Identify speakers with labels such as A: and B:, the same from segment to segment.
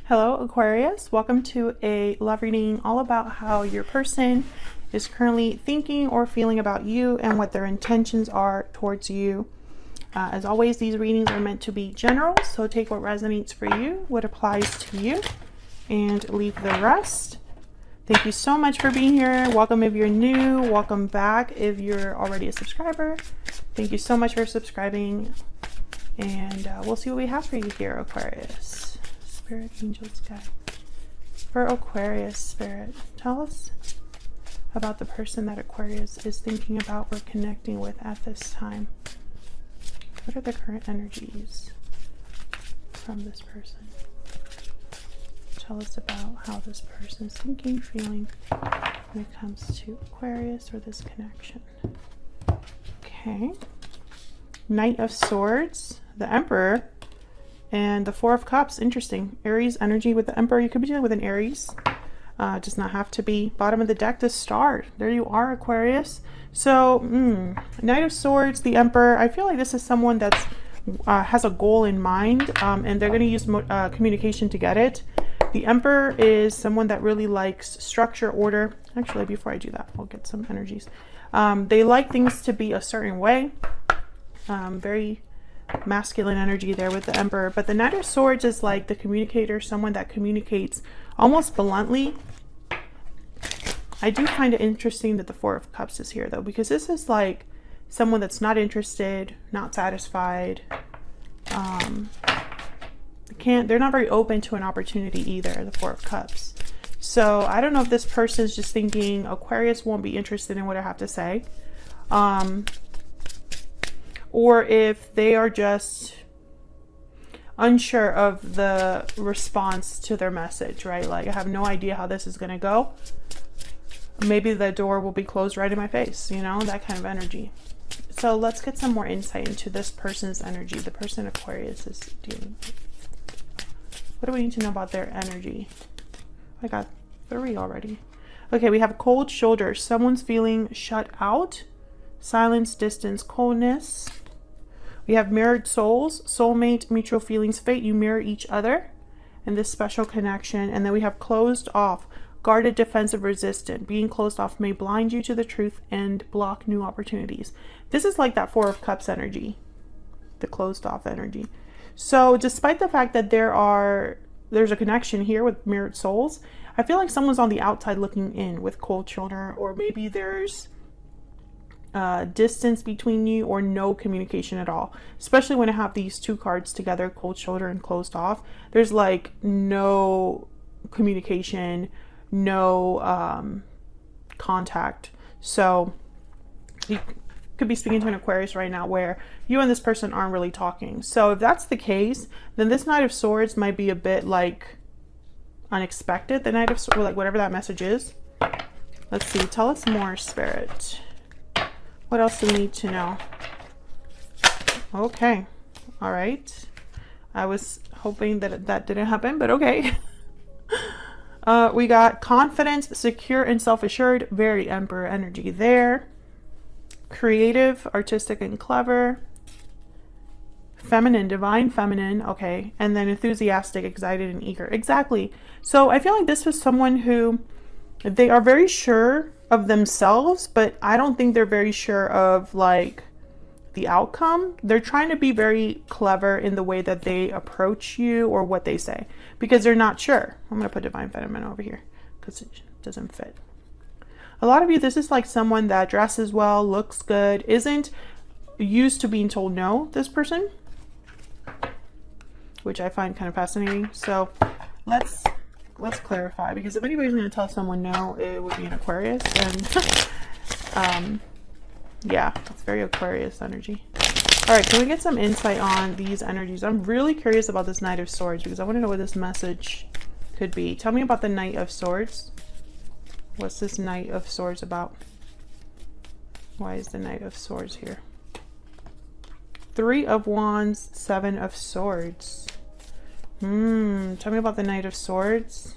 A: Hello Aquarius, welcome to a love reading all about how your person is currently thinking or feeling about you and what their intentions are towards you. As always, these readings are meant to be general, so take what resonates for you, what applies to you, and leave the rest. Thank you so much for being here. Welcome if you're new, welcome back if you're already a subscriber. Thank you so much for subscribing, and we'll see what we have for you here, Aquarius. Spirit, angels, guide. For Aquarius, Spirit, tell us about the person that Aquarius is thinking about or connecting with at this time. What are the current energies from this person? Tell us about how this person is thinking, feeling when it comes to Aquarius or this connection. Okay. Knight of Swords, the Emperor, and the Four of Cups. Interesting. Aries energy with the Emperor. You could be dealing with an Aries. Does not have to be. Bottom of the deck, the Star. There you are, Aquarius. So, Knight of Swords, the Emperor. I feel like this is someone that's has a goal in mind, and they're going to use communication to get it. The Emperor is someone that really likes structure, order. Actually, before I do that, I'll get some energies. They like things to be a certain way. Very masculine energy there with the Emperor. But the Knight of Swords is like the communicator, someone that communicates almost bluntly. I do find it interesting that the Four of Cups is here though, because this is like someone that's not interested, not satisfied. They're not very open to an opportunity either, the Four of Cups. So I don't know if this person is just thinking Aquarius won't be interested in what I have to say. Or if they are just unsure of the response to their message, right? Like, I have no idea how this is going to go. Maybe the door will be closed right in my face, you know, that kind of energy. So let's get some more insight into this person's energy, the person Aquarius is dealing with. What do we need to know about their energy? I got 3 already. Okay, we have cold shoulders. Someone's feeling shut out. Silence, distance, coldness. We have mirrored souls, soulmate, mutual feelings, fate. You mirror each other and this special connection. And then we have closed off, guarded, defensive, resistant. Being closed off may blind you to the truth and block new opportunities. This is like that Four of Cups energy, the closed off energy. So despite the fact that there's a connection here with mirrored souls, I feel like someone's on the outside looking in with cold shoulder, or maybe there's distance between you or no communication at all, especially when I have these 2 cards together, cold shoulder and closed off. There's like no communication, no contact. So you could be speaking to an Aquarius right now where you and this person aren't really talking. So if that's the case, then this Knight of Swords might be a bit like unexpected, the Knight of Swords, like whatever that message is. Let's see, tell us more, Spirit. What else do we need to know? Okay. All right. I was hoping that that didn't happen, but okay. We got confidence, secure, and self-assured. Very Emperor energy there. Creative, artistic, and clever. Feminine, divine feminine. Okay. And then enthusiastic, excited, and eager. Exactly. So I feel like this was someone who, they are very sure of themselves, but I don't think they're very sure of like the outcome. They're trying to be very clever in the way that they approach you or what they say, because they're not sure. I'm going to put divine feminine over here because it doesn't fit. A lot of you, this is like someone that dresses well, looks good, isn't used to being told no, this person, which I find kind of fascinating. So let's clarify, because if anybody's going to tell someone no, it would be an Aquarius. And yeah, it's very Aquarius energy. All right, can we get some insight on these energies? I'm really curious about this Knight of Swords because I want to know what this message could be. Tell me about the Knight of Swords. What's this Knight of Swords about? Why is the Knight of Swords here? 3 of Wands, 7 of Swords. Tell me about the Knight of Swords.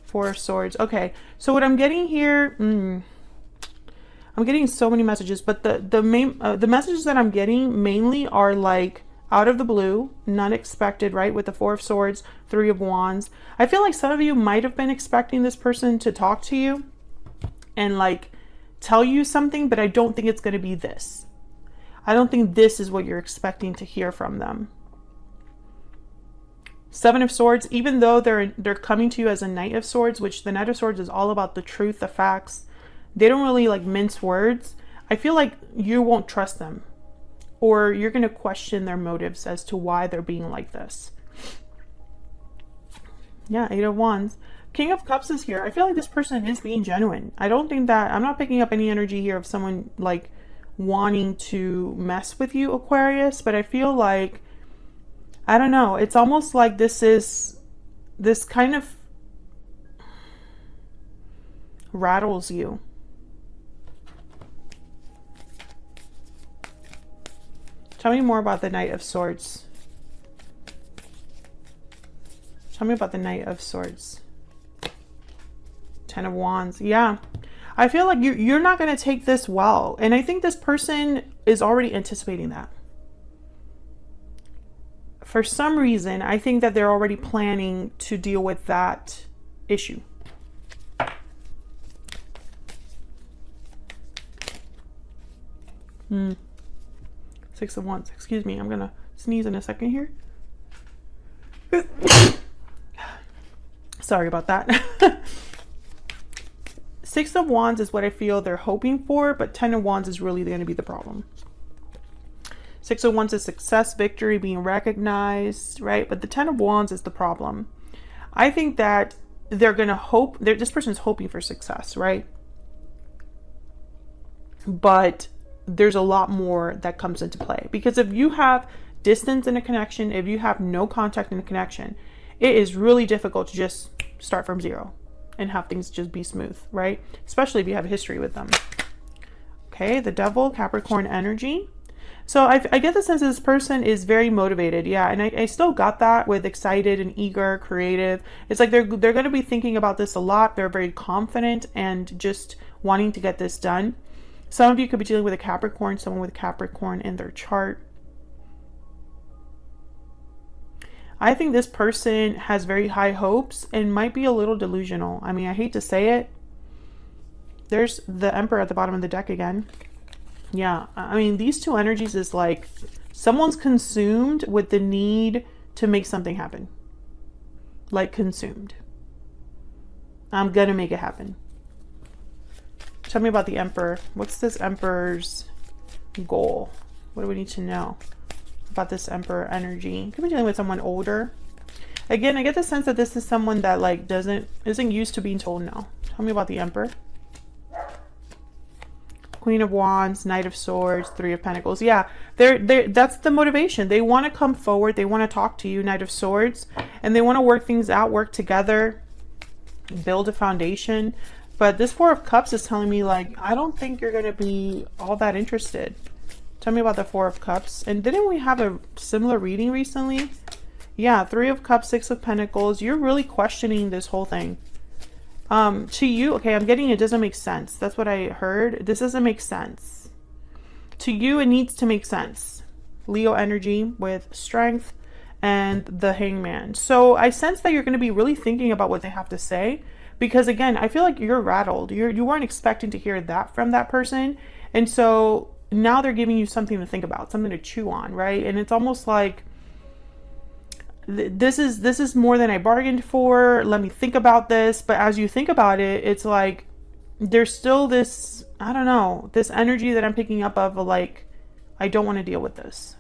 A: 4 of Swords. Okay, so what I'm getting here, I'm getting so many messages, but the messages that I'm getting mainly are like out of the blue, not expected, right? With the Four of Swords, Three of Wands. I feel like some of you might have been expecting this person to talk to you and like tell you something, but I don't think it's going to be this. I don't think this is what you're expecting to hear from them. Seven of Swords, even though they're coming to you as a Knight of Swords, which the Knight of Swords is all about the truth, the facts. They don't really like mince words. I feel like you won't trust them, or you're going to question their motives as to why they're being like this. Yeah, Eight of Wands. King of Cups is here. I feel like this person is being genuine. I don't think that, I'm not picking up any energy here of someone like wanting to mess with you, Aquarius, but I feel like, I don't know, it's almost like this kind of rattles you. Tell me more about the Knight of Swords. Tell me about the Knight of Swords. Ten of Wands. Yeah. I feel like you're not going to take this well. And I think this person is already anticipating that. For some reason, I think that they're already planning to deal with that issue. Six of Wands. Excuse me. I'm going to sneeze in a second here. Sorry about that. Six of Wands is what I feel they're hoping for, but Ten of Wands is really going to be the problem. Six of Wands is success, victory, being recognized, right? But the Ten of Wands is the problem. I think that they're going to hope, this person is hoping for success, right? But there's a lot more that comes into play. Because if you have distance in a connection, if you have no contact in a connection, it is really difficult to just start from zero and have things just be smooth, right? Especially if you have a history with them. Okay, the Devil, Capricorn energy. So I get the sense that this person is very motivated. Yeah, and I still got that with excited and eager, creative. It's like they're going to be thinking about this a lot. They're very confident and just wanting to get this done. Some of you could be dealing with a Capricorn, someone with Capricorn in their chart. I think this person has very high hopes and might be a little delusional. I mean, I hate to say it. There's the Emperor at the bottom of the deck again. Yeah, I mean, these two energies is like someone's consumed with the need to make something happen. Like consumed. I'm gonna make it happen. Tell me about the Emperor. What's this Emperor's goal? What do we need to know about this Emperor energy? Could be dealing with someone older. Again, I get the sense that this is someone that like isn't used to being told no. Tell me about the Emperor. Queen of Wands, Knight of Swords, Three of Pentacles. Yeah, that's the motivation. They want to come forward. They want to talk to you, Knight of Swords, and they want to work things out, work together, build a foundation. But this Four of Cups is telling me, like, I don't think you're going to be all that interested. Tell me about the Four of Cups. And didn't we have a similar reading recently? Yeah, Three of Cups, Six of Pentacles. You're really questioning this whole thing. To you, okay, I'm getting it doesn't make sense. That's what I heard. This doesn't make sense. To you, it needs to make sense. Leo energy with Strength and the Hangman. So I sense that you're going to be really thinking about what they have to say. Because again, I feel like you're rattled. You weren't expecting to hear that from that person. And so now they're giving you something to think about, something to chew on, right? And it's almost like, this is more than I bargained for. Let me think about this. But as you think about it, it's like there's still this, I don't know, this energy that I'm picking up of like, I don't want to deal with this.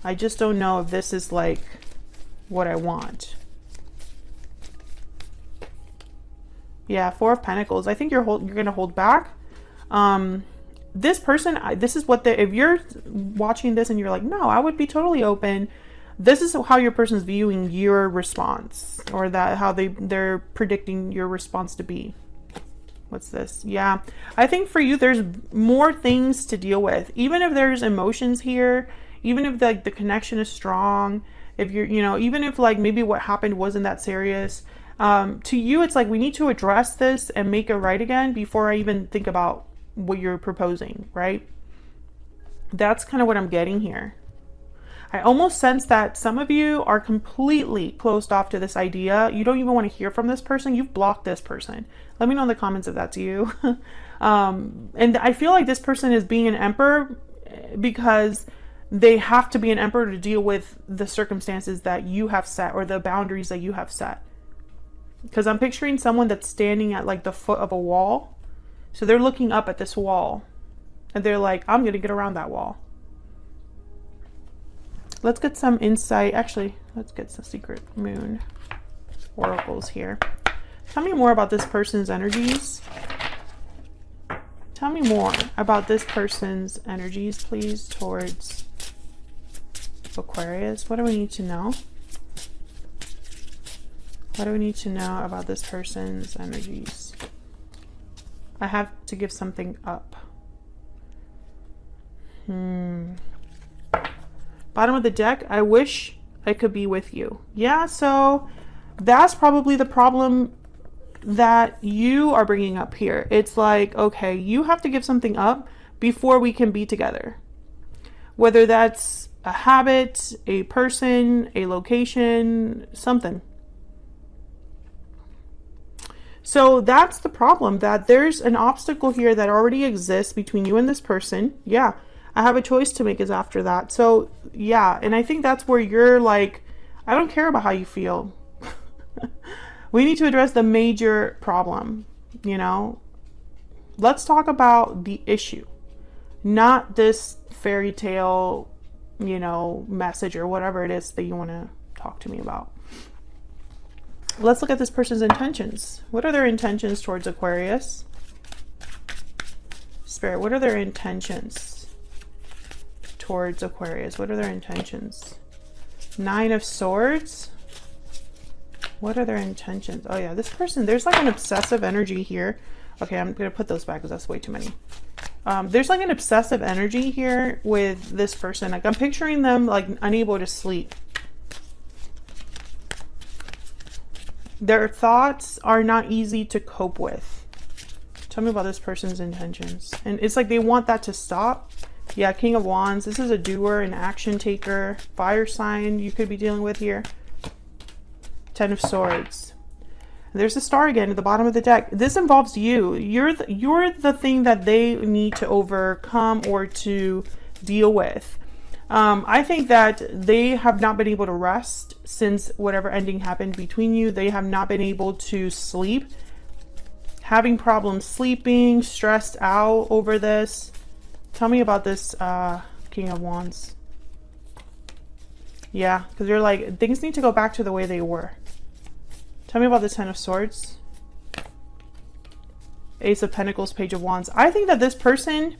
A: I just don't know if this is like what I want. Yeah, Four of Pentacles. I think you're going to hold back. This person, this is what if you're watching this and you're like, no, I would be totally open. This is how your person's viewing your response, or that how they're predicting your response to be. What's this? Yeah, I think for you, there's more things to deal with. Even if there's emotions here, even if like the connection is strong, if you're, even if like maybe what happened wasn't that serious, to you, it's like we need to address this and make it right again before I even think about what you're proposing, right? That's kind of what I'm getting here. I almost sense that some of you are completely closed off to this idea. You don't even want to hear from this person. You've blocked this person. Let me know in the comments if that's you. And I feel like this person is being an emperor because they have to be an emperor to deal with the circumstances that you have set or the boundaries that you have set. Because I'm picturing someone that's standing at like the foot of a wall. So they're looking up at this wall and they're like, I'm going to get around that wall. Let's get some insight. Actually, let's get some secret moon oracles here. Tell me more about this person's energies. Tell me more about this person's energies, please, towards Aquarius. What do we need to know? What do we need to know about this person's energies? I have to give something up. Bottom of the deck, I wish I could be with you. Yeah, so that's probably the problem that you are bringing up here. It's like, okay, you have to give something up before we can be together. Whether that's a habit, a person, a location, something. So that's the problem, that there's an obstacle here that already exists between you and this person. Yeah. I have a choice to make is after that. So yeah, and I think that's where you're like, I don't care about how you feel. We need to address the major problem, you know? Let's talk about the issue, not this fairy tale, you know, message or whatever it is that you want to talk to me about. Let's look at this person's intentions. What are their intentions towards Aquarius? Spirit, what are their intentions towards Aquarius? What are their intentions? Nine of Swords. What are their intentions? Oh yeah, this person, there's like an obsessive energy here. Okay, I'm gonna put those back because that's way too many. There's like an obsessive energy here with this person. Like I'm picturing them like unable to sleep. Their thoughts are not easy to cope with. Tell me about this person's intentions. And it's like they want that to stop. Yeah, King of Wands. This is a doer, an action taker, fire sign you could be dealing with here. Ten of Swords. And there's a star again at the bottom of the deck. This involves you. You're the thing that they need to overcome or to deal with. I think that they have not been able to rest since whatever ending happened between you. They have not been able to sleep. Having problems sleeping, stressed out over this. Tell me about this King of Wands. Yeah, because you're like, things need to go back to the way they were. Tell me about the Ten of Swords. Ace of Pentacles, Page of Wands. I think that this person,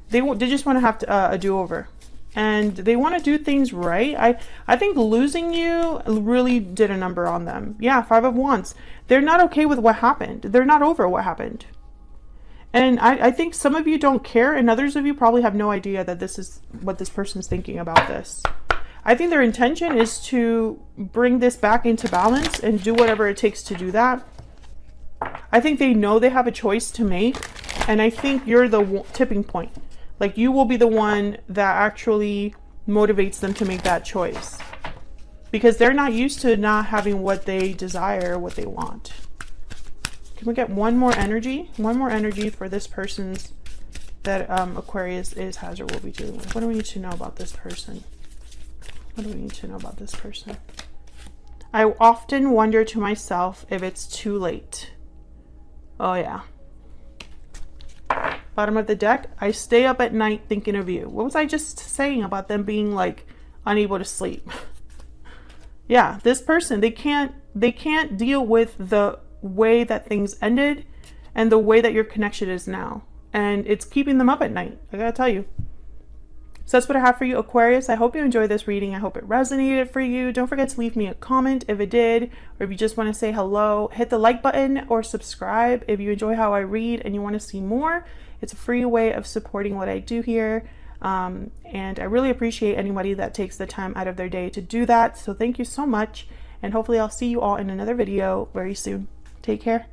A: they just want to have a do-over. And they want to do things right. I think losing you really did a number on them. Yeah, Five of Wands. They're not okay with what happened. They're not over what happened. And I think some of you don't care, and others of you probably have no idea that this is what this person's thinking about this. I think their intention is to bring this back into balance and do whatever it takes to do that. I think they know they have a choice to make, and I think you're the tipping point. Like you will be the one that actually motivates them to make that choice. Because they're not used to not having what they desire, what they want. Can we get one more energy? One more energy for this person's that Aquarius has or will be dealing with. What do we need to know about this person? What do we need to know about this person? I often wonder to myself if it's too late. Oh yeah. Bottom of the deck, I stay up at night thinking of you. What was I just saying about them being like unable to sleep? Yeah, this person, they can't deal with the way that things ended and the way that your connection is now. And it's keeping them up at night, I gotta tell you. So that's what I have for you, Aquarius. I hope you enjoyed this reading. I hope it resonated for you. Don't forget to leave me a comment if it did, or if you just want to say hello. Hit the like button or subscribe if you enjoy how I read and you want to see more. It's a free way of supporting what I do here. And I really appreciate anybody that takes the time out of their day to do that. So thank you so much. And hopefully I'll see you all in another video very soon. Take care.